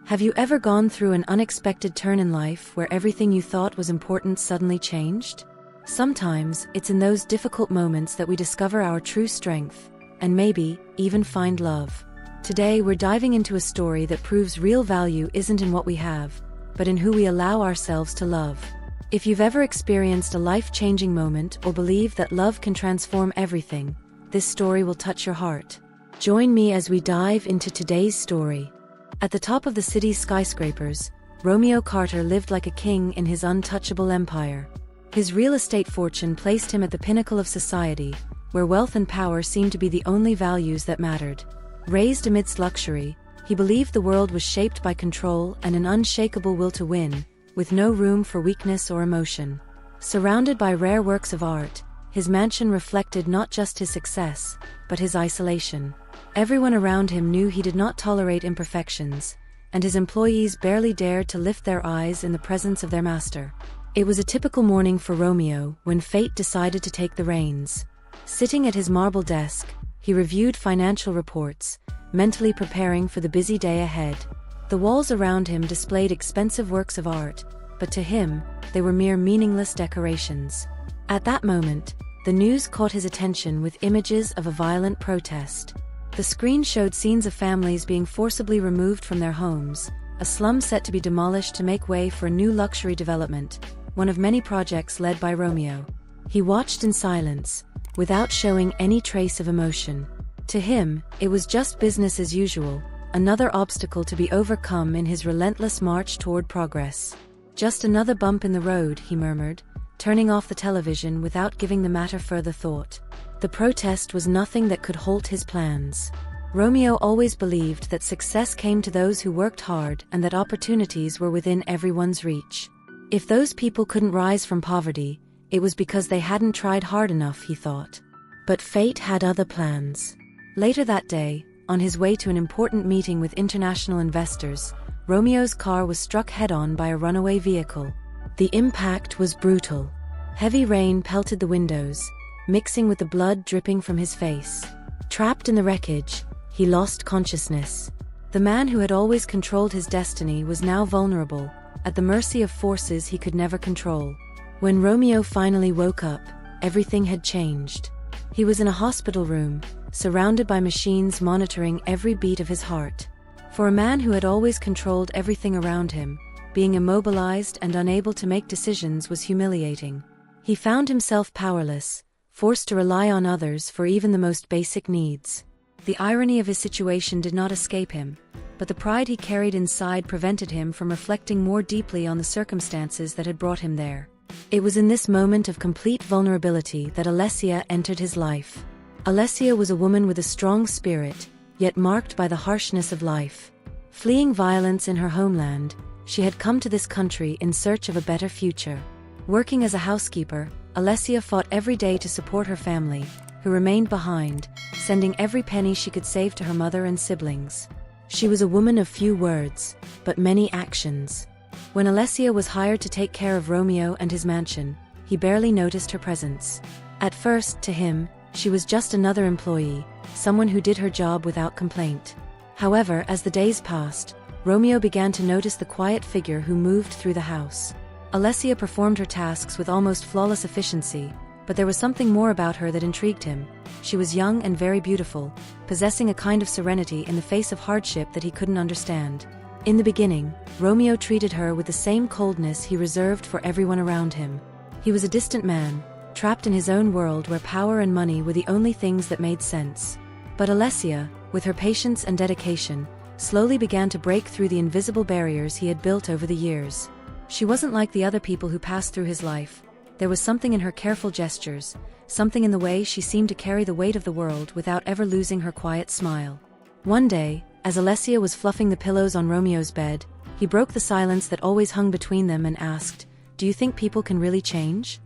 Have you ever gone through an unexpected turn in life where everything you thought was important suddenly changed? Sometimes, it's in those difficult moments that we discover our true strength, and maybe, even find love. Today we're diving into a story that proves real value isn't in what we have, but in who we allow ourselves to love. If you've ever experienced a life-changing moment or believe that love can transform everything, this story will touch your heart. Join me as we dive into today's story. At the top of the city's skyscrapers, Romeo Carter lived like a king in his untouchable empire. His real estate fortune placed him at the pinnacle of society, where wealth and power seemed to be the only values that mattered. Raised amidst luxury, he believed the world was shaped by control and an unshakable will to win, with no room for weakness or emotion. Surrounded by rare works of art, his mansion reflected not just his success, but his isolation. Everyone around him knew he did not tolerate imperfections, and his employees barely dared to lift their eyes in the presence of their master. It was a typical morning for Romeo when fate decided to take the reins. Sitting at his marble desk, he reviewed financial reports, mentally preparing for the busy day ahead. The walls around him displayed expensive works of art, but to him, they were mere meaningless decorations. At that moment, the news caught his attention with images of a violent protest. The screen showed scenes of families being forcibly removed from their homes, a slum set to be demolished to make way for a new luxury development, one of many projects led by Romeo. He watched in silence, without showing any trace of emotion. To him, it was just business as usual, another obstacle to be overcome in his relentless march toward progress. "Just another bump in the road," he murmured, turning off the television without giving the matter further thought. The protest was nothing that could halt his plans. Romeo always believed that success came to those who worked hard and that opportunities were within everyone's reach. If those people couldn't rise from poverty, it was because they hadn't tried hard enough, he thought. But fate had other plans. Later that day, on his way to an important meeting with international investors, Romeo's car was struck head-on by a runaway vehicle. The impact was brutal. Heavy rain pelted the windows, mixing with the blood dripping from his face. Trapped in the wreckage, he lost consciousness. The man who had always controlled his destiny was now vulnerable, at the mercy of forces he could never control. When Romeo finally woke up, everything had changed. He was in a hospital room, surrounded by machines monitoring every beat of his heart. For a man who had always controlled everything around him, being immobilized and unable to make decisions was humiliating. He found himself powerless, forced to rely on others for even the most basic needs. The irony of his situation did not escape him, but the pride he carried inside prevented him from reflecting more deeply on the circumstances that had brought him there. It was in this moment of complete vulnerability that Alessia entered his life. Alessia was a woman with a strong spirit, yet marked by the harshness of life. Fleeing violence in her homeland, she had come to this country in search of a better future. Working as a housekeeper, Alessia fought every day to support her family, who remained behind, sending every penny she could save to her mother and siblings. She was a woman of few words, but many actions. When Alessia was hired to take care of Romeo and his mansion, he barely noticed her presence. At first, to him, she was just another employee, someone who did her job without complaint. However, as the days passed, Romeo began to notice the quiet figure who moved through the house. Alessia performed her tasks with almost flawless efficiency, but there was something more about her that intrigued him. She was young and very beautiful, possessing a kind of serenity in the face of hardship that he couldn't understand. In the beginning, Romeo treated her with the same coldness he reserved for everyone around him. He was a distant man, trapped in his own world where power and money were the only things that made sense. But Alessia, with her patience and dedication, slowly began to break through the invisible barriers he had built over the years. She wasn't like the other people who passed through his life. There was something in her careful gestures, something in the way she seemed to carry the weight of the world without ever losing her quiet smile. One day, as Alessia was fluffing the pillows on Romeo's bed, he broke the silence that always hung between them and asked, "Do you think people can really change?"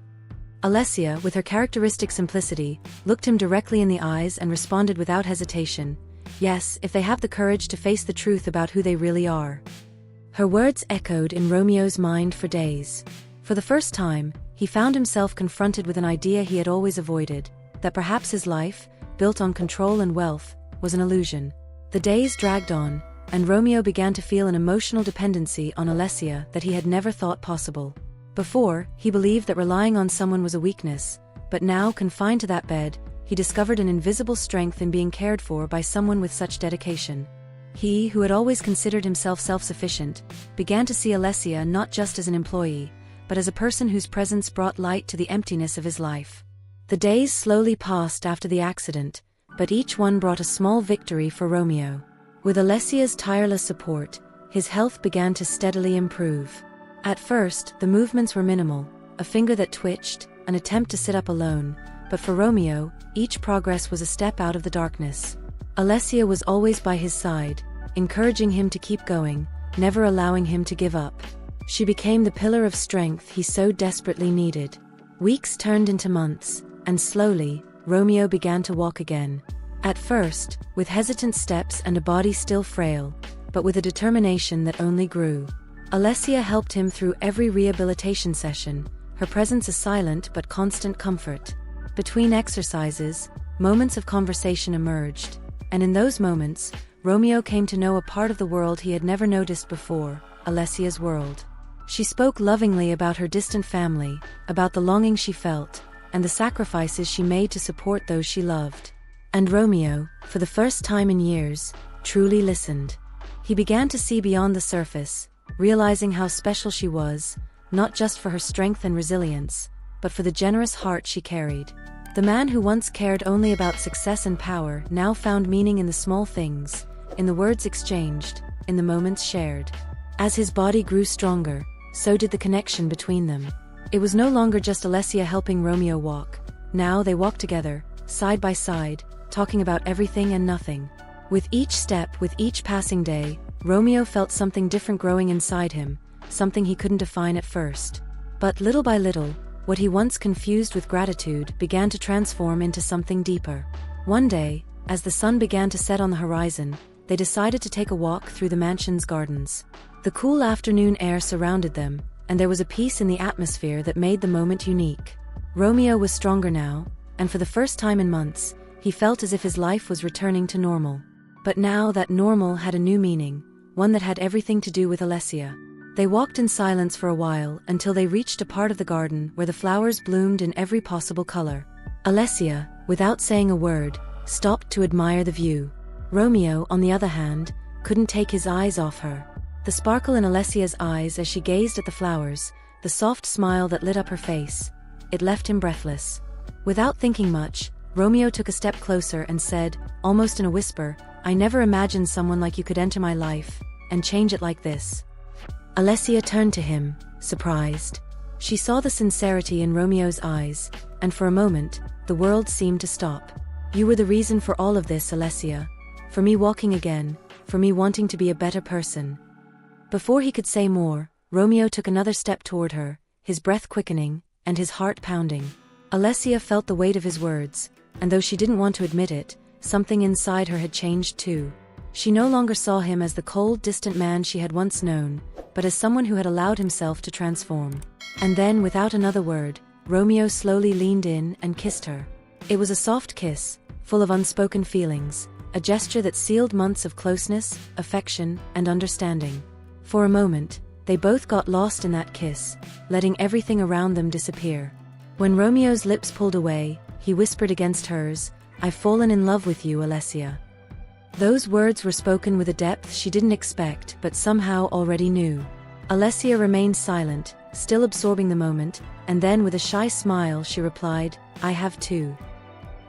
Alessia, with her characteristic simplicity, looked him directly in the eyes and responded without hesitation, "Yes, if they have the courage to face the truth about who they really are." Her words echoed in Romeo's mind for days. For the first time, he found himself confronted with an idea he had always avoided, that perhaps his life, built on control and wealth, was an illusion. The days dragged on, and Romeo began to feel an emotional dependency on Alessia that he had never thought possible. Before, he believed that relying on someone was a weakness, but now, confined to that bed, he discovered an invisible strength in being cared for by someone with such dedication. He, who had always considered himself self-sufficient, began to see Alessia not just as an employee, but as a person whose presence brought light to the emptiness of his life. The days slowly passed after the accident, but each one brought a small victory for Romeo. With Alessia's tireless support, his health began to steadily improve. At first, the movements were minimal, a finger that twitched, an attempt to sit up alone, but for Romeo, each progress was a step out of the darkness. Alessia was always by his side, encouraging him to keep going, never allowing him to give up. She became the pillar of strength he so desperately needed. Weeks turned into months, and slowly, Romeo began to walk again. At first, with hesitant steps and a body still frail, but with a determination that only grew. Alessia helped him through every rehabilitation session, her presence a silent but constant comfort. Between exercises, moments of conversation emerged, and in those moments, Romeo came to know a part of the world he had never noticed before, Alessia's world. She spoke lovingly about her distant family, about the longing she felt, and the sacrifices she made to support those she loved. And Romeo, for the first time in years, truly listened. He began to see beyond the surface, realizing how special she was, not just for her strength and resilience, but for the generous heart she carried. The man who once cared only about success and power now found meaning in the small things, in the words exchanged, in the moments shared. As his body grew stronger, so did the connection between them. It was no longer just Alessia helping Romeo walk. Now they walked together, side by side, talking about everything and nothing. With each step, with each passing day, Romeo felt something different growing inside him, something he couldn't define at first. But little by little, what he once confused with gratitude began to transform into something deeper. One day, as the sun began to set on the horizon, they decided to take a walk through the mansion's gardens. The cool afternoon air surrounded them, and there was a peace in the atmosphere that made the moment unique. Romeo was stronger now, and for the first time in months, he felt as if his life was returning to normal. But now that normal had a new meaning, one that had everything to do with Alessia. They walked in silence for a while until they reached a part of the garden where the flowers bloomed in every possible color. Alessia, without saying a word, stopped to admire the view. Romeo, on the other hand, couldn't take his eyes off her. The sparkle in Alessia's eyes as she gazed at the flowers, the soft smile that lit up her face, it left him breathless. Without thinking much, Romeo took a step closer and said, almost in a whisper, "I never imagined someone like you could enter my life, and change it like this." Alessia turned to him, surprised. She saw the sincerity in Romeo's eyes, and for a moment, the world seemed to stop. "You were the reason for all of this, Alessia. For me walking again, for me wanting to be a better person." Before he could say more, Romeo took another step toward her, his breath quickening, and his heart pounding. Alessia felt the weight of his words, and though she didn't want to admit it, something inside her had changed too. She no longer saw him as the cold, distant man she had once known, but as someone who had allowed himself to transform. And then, without another word, Romeo slowly leaned in and kissed her. It was a soft kiss, full of unspoken feelings, a gesture that sealed months of closeness, affection, and understanding. For a moment, they both got lost in that kiss, letting everything around them disappear. When Romeo's lips pulled away, he whispered against hers, "I've fallen in love with you, Alessia." Those words were spoken with a depth she didn't expect but somehow already knew. Alessia remained silent, still absorbing the moment, and then with a shy smile she replied, "I have too."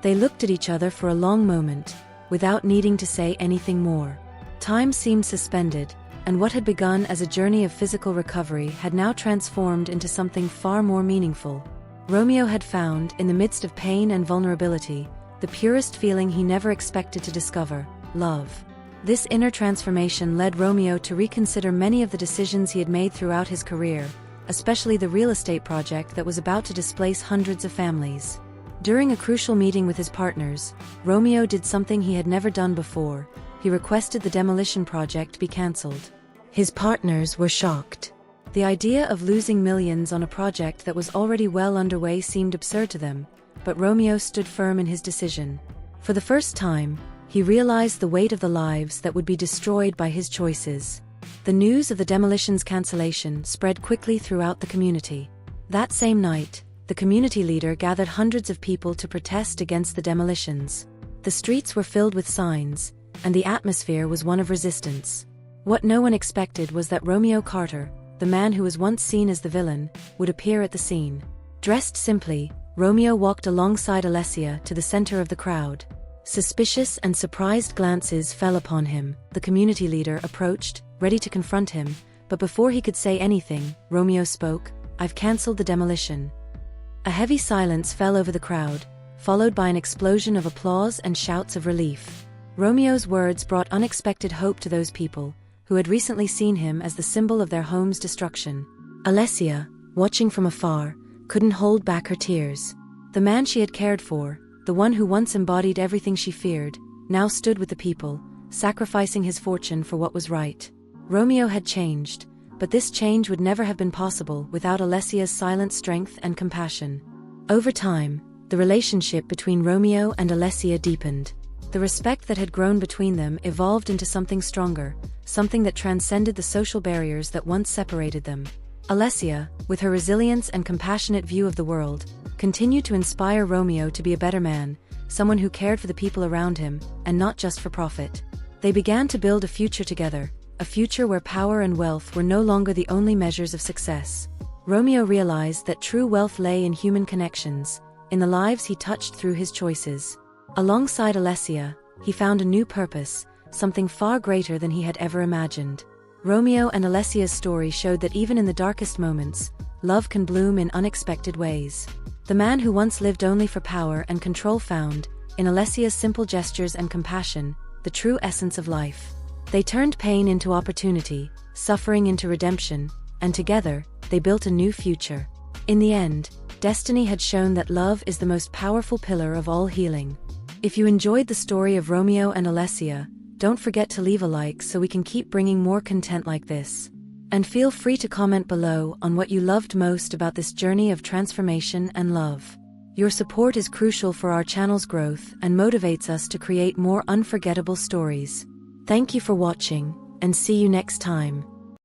They looked at each other for a long moment, without needing to say anything more. Time seemed suspended, and what had begun as a journey of physical recovery had now transformed into something far more meaningful. Romeo had found, in the midst of pain and vulnerability, the purest feeling he never expected to discover: love. This inner transformation led Romeo to reconsider many of the decisions he had made throughout his career, especially the real estate project that was about to displace hundreds of families. During a crucial meeting with his partners, Romeo did something he had never done before. He requested the demolition project be cancelled. His partners were shocked. The idea of losing millions on a project that was already well underway seemed absurd to them, but Romeo stood firm in his decision. For the first time, He realized the weight of the lives that would be destroyed by his choices. The news of the demolition's cancellation spread quickly throughout the community. That same night, the community leader gathered hundreds of people to protest against the demolitions. The streets were filled with signs, and the atmosphere was one of resistance. What no one expected was that Romeo Carter, the man who was once seen as the villain, would appear at the scene. Dressed simply, Romeo walked alongside Alessia to the center of the crowd. Suspicious and surprised glances fell upon him. The community leader approached, ready to confront him, but before he could say anything, Romeo spoke, "I've cancelled the demolition." A heavy silence fell over the crowd, followed by an explosion of applause and shouts of relief. Romeo's words brought unexpected hope to those people, who had recently seen him as the symbol of their home's destruction. Alessia, watching from afar, couldn't hold back her tears. The man she had cared for, the one who once embodied everything she feared, now stood with the people, sacrificing his fortune for what was right. Romeo had changed, but this change would never have been possible without Alessia's silent strength and compassion. Over time, the relationship between Romeo and Alessia deepened. The respect that had grown between them evolved into something stronger, something that transcended the social barriers that once separated them. Alessia, with her resilience and compassionate view of the world, continued to inspire Romeo to be a better man, someone who cared for the people around him, and not just for profit. They began to build a future together, a future where power and wealth were no longer the only measures of success. Romeo realized that true wealth lay in human connections, in the lives he touched through his choices. Alongside Alessia, he found a new purpose, something far greater than he had ever imagined. Romeo and Alessia's story showed that even in the darkest moments, love can bloom in unexpected ways. The man who once lived only for power and control found, in Alessia's simple gestures and compassion, the true essence of life. They turned pain into opportunity, suffering into redemption, and together, they built a new future. In the end, destiny had shown that love is the most powerful pillar of all healing. If you enjoyed the story of Romeo and Alessia, don't forget to leave a like so we can keep bringing more content like this. And feel free to comment below on what you loved most about this journey of transformation and love. Your support is crucial for our channel's growth and motivates us to create more unforgettable stories. Thank you for watching, and see you next time.